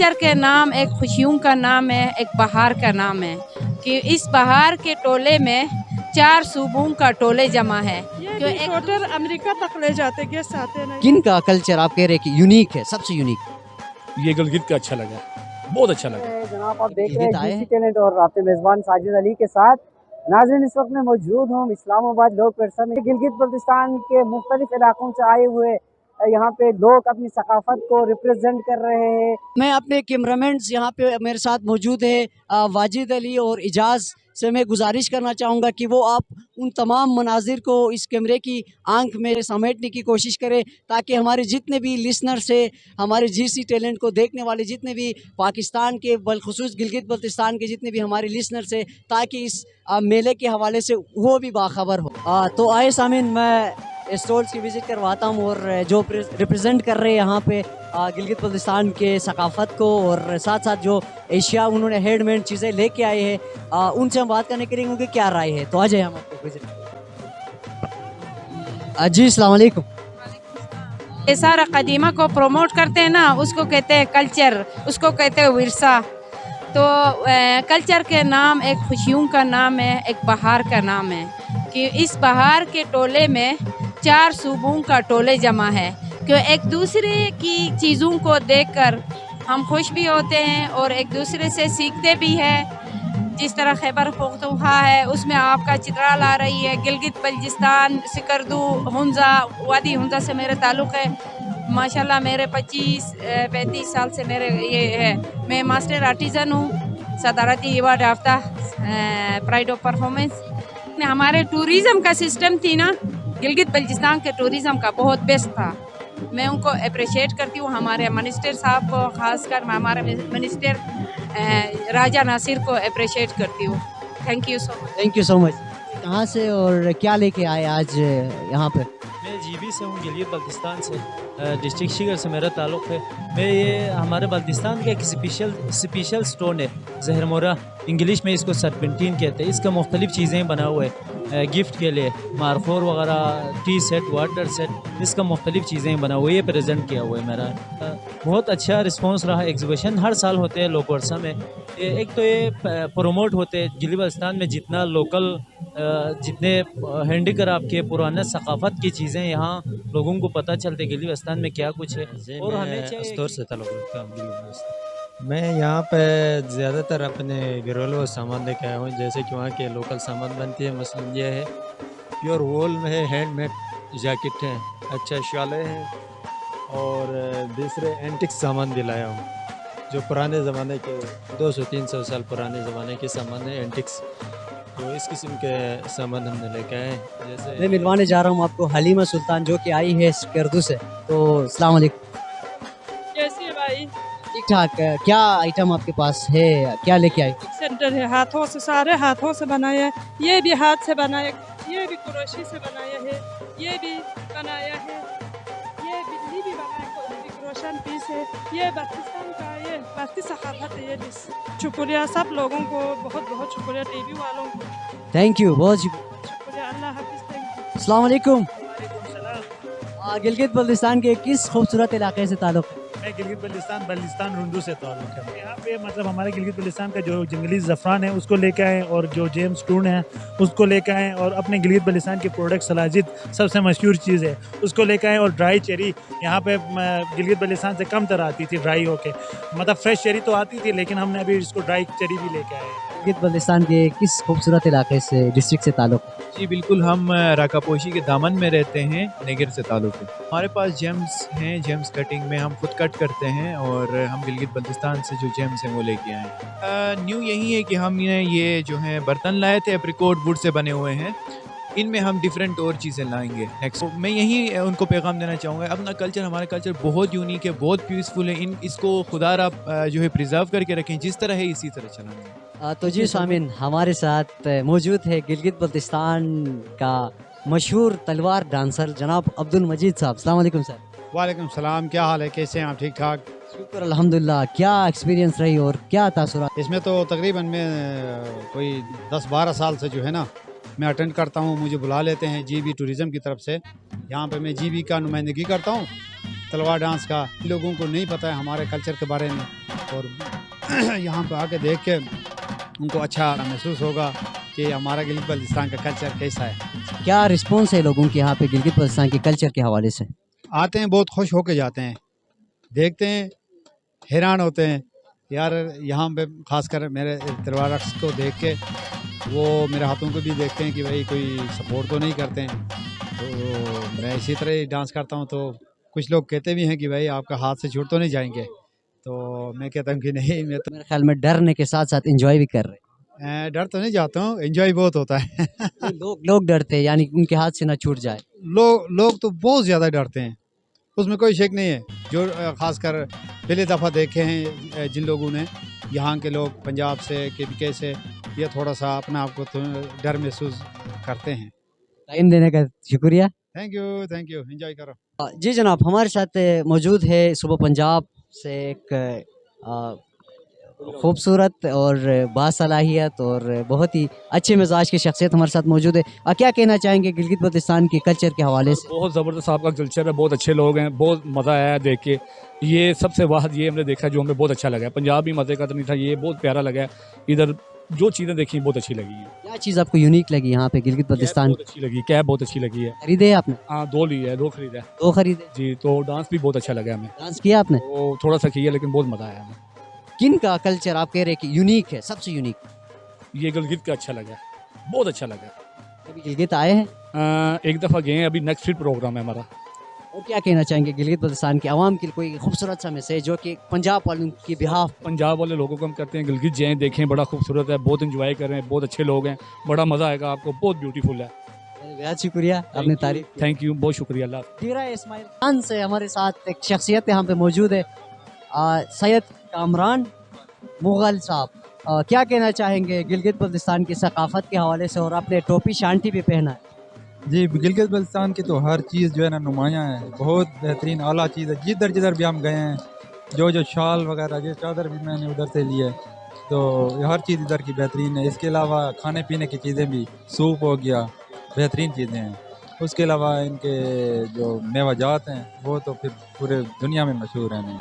Culture के नाम एक खुशियों का नाम है, एक बहार का नाम है कि इस बहार के टोले में 4 सूबों का टोले जमा है। जो एक टोटल अमेरिका तक ले जाते गेस्ट आते हैं। किन का कल्चर आप कह रहे हैं कि यूनिक है, सबसे यूनिक? ये गिलगित का अच्छा लगा, बहुत अच्छा लगा। जनाब आप देख रहे हैं जीसी टैलेंट और आपके मेजबान साजिद अली के साथ। नाज़रीन इस वक्त मैं मौजूद हूँ इस्लामाबाद लोक परिसर में। गिलगित बल्तिस्तान के मुख्तलिफ इलाकों से आए हुए यहाँ पे लोग अपनी सकाफत को रिप्रेजेंट कर रहे हैं। मैं अपने कैमरामैन यहाँ पे मेरे साथ मौजूद है वाजिद अली और इजाज़ से मैं गुजारिश करना चाहूँगा कि वो आप उन तमाम मनाजिर को इस कैमरे की आंख में समेटने की कोशिश करें ताकि हमारे जितने भी लिसनर से हमारे जीसी टैलेंट को देखने वाले जितने भी पाकिस्तान के बलखुसूस गिलगित बल्तिस्तान के जितने भी हमारे लिसनर से ताकि इस मेले के हवाले से वो भी बाखबर हो। तो आए सामीन मैं स्टॉल्स की विज़िट करवाता हूँ और जो रिप्रेजेंट कर रहे हैं यहाँ पे गिलगित बल्तिस्तान के सकाफ़त को और साथ साथ जो एशिया उन्होंने हैंडमेड चीज़ें लेके आए हैं उनसे हम बात करने के लिए उनकी क्या राय है। तो आ जाए हम आपको विजिट। जी अस्सलाम वालेकुम। ये सारा कदीमा को प्रमोट करते हैं ना, उसको कहते हैं कल्चर, उसको कहते हैं विरसा। तो कल्चर के नाम एक खुशियों का नाम है, एक बहार का नाम है कि इस बहार के टोले में 4 सूबों का टोले जमा है कि एक दूसरे की चीज़ों को देखकर हम खुश भी होते हैं और एक दूसरे से सीखते भी हैं। जिस तरह खैबर पख्तूनख्वा है उसमें आपका चित्राल आ रही है, गिलगित बल्तिस्तान, सिकरदू, हुंजा, वादी हुंजा से मेरे ताल्लुक़ है। माशाल्लाह मेरे 25-35 साल से मेरे ये है। मैं मास्टर आर्टिज़न हूँ, सदारती अवार्ड याफ्ता, प्राइड ऑफ परफॉर्मेंस। हमारे टूरिज़म का सिस्टम थी ना, गिलगित बल्तिस्तान के टूरिज़म का बहुत बेस्ट था। मैं उनको अप्रिशिएट करती हूँ, हमारे मिनिस्टर साहब को, ख़ासकर मैं हमारे मिनिस्टर राजा नासिर को अप्रिशिएट करती हूँ। Thank you so much. Thank you so much. कहाँ से और क्या लेके आए आज यहाँ पे? मैं जीबी से हूँ, गिलगित बल्तिस्तान से, डिस्ट्रिक्ट शिगर से मेरा ताल्लुक़ है। मैं ये हमारे बल्तिस्तान का एक स्पेशल स्टोन है, जहरमोरा, इंग्लिश में इसको सरपेंटीन कहते हैं। इसका मुख्तलिफ चीज़ें बना हुआ है गिफ्ट के लिए, मारफोर वगैरह, टी सेट, वाटर सेट, इसका मुख्तलिफ चीज़ें बना हुआ है। ये प्रेजेंट किया हुआ है मेरा। बहुत अच्छा रिस्पॉन्स रहा। एग्जीबिशन हर साल होते हैं लोक वर्षा में। एक तो ये प्रोमोट होते हैं गिलगित बल्तिस्तान में जितना लोकल जितने हैंडीक्राफ्ट के पुराने सकाफ़त की चीज़ें यहाँ लोगों को पता चलते गिलगित बल्तिस्तान में क्या कुछ है। और हमें स्टोर से मैं यहाँ पे ज़्यादातर अपने घरेलू सामान लेके आया हूँ, जैसे कि वहाँ के लोकल सामान बनती है। मसलन ये है प्योर वॉल में है, हैंडमेड जैकेट है, अच्छा शाले हैं और दूसरे एंटिक सामान भी लाया हूँ जो पुराने ज़माने के 200-300 साल पुराने ज़माने के सामान है, एंटिक्स। तो इस किस्म के सामान हमने लेके आए। जैसे मैं मिलवाने जा रहा हूँ आपको हलीमा सुल्तान जो कि आई है सिकरदू से। तो अस्सलाम वालेकुम। कैसी है भाई? ठीक ठाक। क्या आइटम आपके पास है, क्या लेके आई? सेंटर है, हाथों से, सारे हाथों से बनाए हैं। ये भी हाथ से बनाए, ये भी क्रोशी से बनाया है, ये भी बनाया है, ये बिल्ली भी बनाया, क्रोशन पीस है। ये बल्तिस्तान का ये भारतीय सकाफत है। ये शुक्रिया सब लोगों को, बहुत बहुत शुक्रिया टीवी वालों को। थैंक यू, बहुत शुक्रिया। अल्लाह हाफिज़। Thank you. अस्सलाम वालेकुम। गिलगित बल्तिस्तान के किस खूबसूरत इलाके से ताल्लुक़ है? मैं गिलगित बल्तिस्तान रुंदू से ताल्लुक़ है। यहाँ पे मतलब हमारे गिलगित बल्तिस्तान का जो जंगली ज़फ़रान है उसको लेके आए और जो जेम्स टून है उसको लेके आए और अपने गिलगित बल्तिस्तान के प्रोडक्ट सलाजिद सबसे मशहूर चीज़ है उसको लेके आए। और ड्राई चेरी यहाँ पे गिलगित बल्तिस्तान से कम तरह आती थी ड्राई होके, मतलब फ्रेश चेरी तो आती थी लेकिन हमने अभी इसको ड्राई चेरी भी लेके आए हैं। गिलगित बल्तिस्तान के किस खूबसूरत इलाके से, डिस्ट्रिक्ट से ताल्लुक़ है? जी बिल्कुल, हम राकापोशी के दामन में रहते हैं, नेगर से ताल्लुक़ है। हमारे पास जेम्स हैं, जेम्स कटिंग में हम खुद कट करते हैं और हम गिलगित बल्तिस्तान से जो जेम्स हैं वो लेके आए हैं। न्यू यही है कि हमने ये जो है बर्तन लाए थे एप्रिकॉट वुड से बने हुए हैं, इनमें हम डिफरेंट और चीज़ें लाएंगे नेक्स्ट। तो मैं यही उनको पैगाम देना चाहूँगा, अपना कल्चर, हमारा कल्चर बहुत यूनिक है, बहुत पीसफुल है। इसको खुदार आप जो है प्रिजर्व करके रखें, जिस तरह है इसी तरह चलाएंगे। तो जी सामिन, हमारे साथ मौजूद है गिलगित बल्तिस्तान का मशहूर तलवार डांसर जनाब अब्दुल मजीद साहब। अस्सलाम वालेकुम सर। वालेकुम सलाम, क्या हाल है, कैसे हैं आप? ठीक ठाक, शुक्र अल्हम्दुलिल्लाह। क्या एक्सपीरियंस रही और क्या तासुरात? इसमें तो तकरीबन मैं कोई 10-12 साल से जो है ना मैं अटेंड करता हूँ। मुझे बुला लेते हैं जीबी टूरिज़म की तरफ से, यहाँ पे मैं जीबी का नुमाइंदगी करता हूँ तलवार डांस का। लोगों को नहीं पता है हमारे कल्चर के बारे में, और यहाँ पे आके देख के उनको अच्छा महसूस होगा कि हमारा गिलगित बल्तिस्तान का कल्चर कैसा है। क्या रिस्पॉन्स है लोगों के यहाँ पे गिलगित बल्तिस्तान के कल्चर के हवाले से? आते हैं, बहुत खुश होके जाते हैं, देखते हैं, हैरान होते हैं यार। यहाँ पे खासकर मेरे तलवार रक्स को देख के वो मेरे हाथों को भी देखते हैं कि भाई कोई सपोर्ट तो नहीं करते हैं। तो मैं इसी तरह ही डांस करता हूँ, तो कुछ लोग कहते भी हैं कि भाई आपका हाथ से छूट तो नहीं जाएंगे, तो मैं कहता हूँ कि नहीं, मैं तो मेरे ख्याल में डरने के साथ साथ एंजॉय भी कर रहे हैं। डर तो नहीं जाता हूँ, एंजॉय बहुत होता है। लोग डरते हैं, यानी उनके हाथ से ना छूट जाए। लोग तो बहुत ज़्यादा डरते हैं, उसमें कोई शक नहीं है। जो खासकर पहली दफ़ा देखे हैं जिन लोगों ने, यहाँ के लोग पंजाब से, KPK से, ये थोड़ा सा अपने आप को तो डर महसूस करते हैं। टाइम देने का शुक्रिया। थैंक यू, एंजॉय करो। जी जनाब, हमारे साथ मौजूद है सुबह पंजाब से एक खूबसूरत और बासलाहियत और बहुत ही अच्छे मिजाज की शख्सियत हमारे साथ मौजूद है। क्या कहना चाहेंगे गिलगित बल्तिस्तान के कल्चर के हवाले से? बहुत ज़बरदस्त आपका कल्चर है, बहुत अच्छे लोग हैं, बहुत मज़ा आया है देख के। ये सबसे वाहद ये हमने देखा जो हमें बहुत अच्छा लगा है। पंजाब भी मज़े का तो नहीं था, ये बहुत प्यारा लगा है। इधर जो चीज़ें देखी बहुत अच्छी लगी हैं। क्या चीज़ आपको यूनिक लगी यहाँ पे गिलगित बल्तिस्तान? बहुत अच्छी लगी, कैब बहुत अच्छी लगी है। खरीदे है आपने? हाँ, 2 ली है, 2 खरीदा है। 2 खरीदे जी, तो डांस भी बहुत अच्छा लगा हमें। डांस किया आपने? तो थोड़ा सा किया, लेकिन बहुत मज़ा आया हमें। किन का कल्चर आप कह रहे हैं कि यूनिक है, सबसे यूनिक? ये गिलगित का अच्छा लगा, बहुत अच्छा लगा। कभी गिलगित आए हैं? एक दफ़ा गए हैं, अभी नेक्स्ट वीक प्रोग्राम है हमारा। और क्या कहना चाहेंगे गिलगित बल्तिस्तान के आवाम के लिए कोई खूबसूरत सा मैसेज जो कि पंजाब वालों की बिहाफ? पंजाब वाले लोगों को हम कहते हैं गिलगित जाएँ, देखें, बड़ा खूबसूरत है, बहुत इंजॉय कर रहे हैं, बहुत अच्छे लोग हैं, बड़ा मज़ा आएगा आपको, बहुत ब्यूटीफुल है। बेहद शुक्रिया, आपने तारीफ की। थैंक यू, बहुत शुक्रिया। अल्लाह। हीरा इस्माइल खान से हमारे साथ एक शख्सियत यहाँ पे मौजूद है, सैयद कामरान मुगल साहब। क्या कहना चाहेंगे गिलगित बल्तिस्तान की सकाफत के हवाले से? और आपने टोपी शांति भी पहना है। जी, गिलगित बल्तिस्तान की तो हर चीज़ जो है ना नुमायाँ है, बहुत बेहतरीन आला चीज़ है। जिधर भी हम गए हैं, जो शाल वगैरह, जो चादर भी मैंने उधर से ली है, तो हर चीज़ इधर की बेहतरीन है। इसके अलावा खाने पीने की चीज़ें भी, सूप हो गया, बेहतरीन चीज़ें हैं। उसके अलावा इनके जो मेवाजात हैं वो तो फिर पूरे दुनिया में मशहूर हैं।